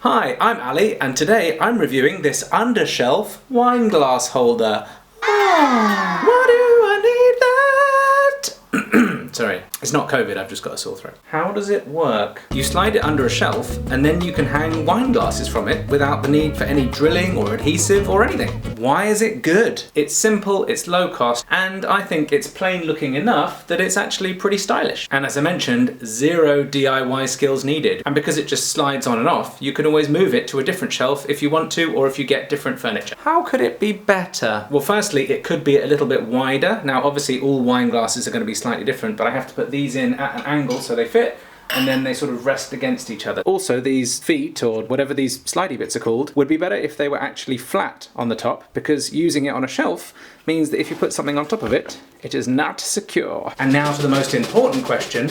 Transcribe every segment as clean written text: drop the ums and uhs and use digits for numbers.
Hi, I'm Ali, and today I'm reviewing this undershelf wine glass holder. Why do I need that? Sorry, it's not COVID, I've just got a sore throat. How does it work? You slide it under a shelf, and then you can hang wine glasses from it without the need for any drilling or adhesive or anything. Why is it good? It's simple, it's low cost, and I think it's plain looking enough that it's actually pretty stylish. And as I mentioned, zero DIY skills needed. And because it just slides on and off, you can always move it to a different shelf if you want to, or if you get different furniture. How could it be better? Well, firstly, it could be a little bit wider. Now, obviously, all wine glasses are going to be slightly different, but I have to put these in at an angle so they fit, and then they sort of rest against each other. Also, these feet, or whatever these slidey bits are called, would be better if they were actually flat on the top, because using it on a shelf means that if you put something on top of it, it is not secure. And now to the most important question.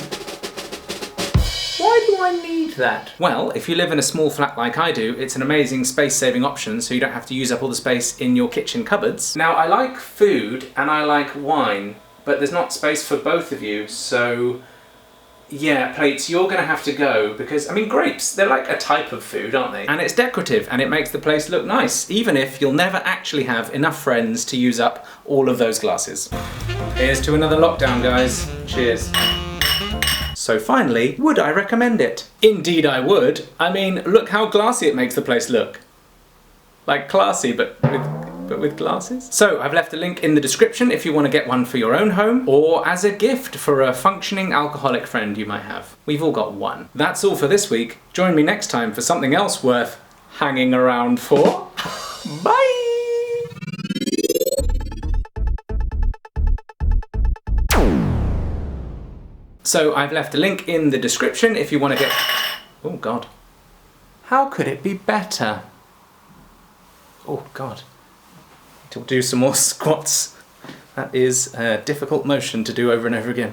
Why do I need that? Well, if you live in a small flat like I do, it's an amazing space-saving option, so you don't have to use up all the space in your kitchen cupboards. Now, I like food and I like wine, but there's not space for both of you, so yeah, plates, you're gonna have to go, because, I mean, grapes, they're like a type of food, aren't they? And it's decorative, and it makes the place look nice, even if you'll never actually have enough friends to use up all of those glasses. Here's to another lockdown, guys. Cheers. So finally, would I recommend it? Indeed I would. I mean, look how glassy it makes the place look. Like classy, but with glasses. So I've left a link in the description if you want to get one for your own home, or as a gift for a functioning alcoholic friend you might have. We've all got one. That's all for this week. Join me next time for something else worth hanging around for. Bye! So I've left a link in the description if you want to get... Oh God. How could it be better? Oh God. To do some more squats. That is a difficult motion to do over and over again.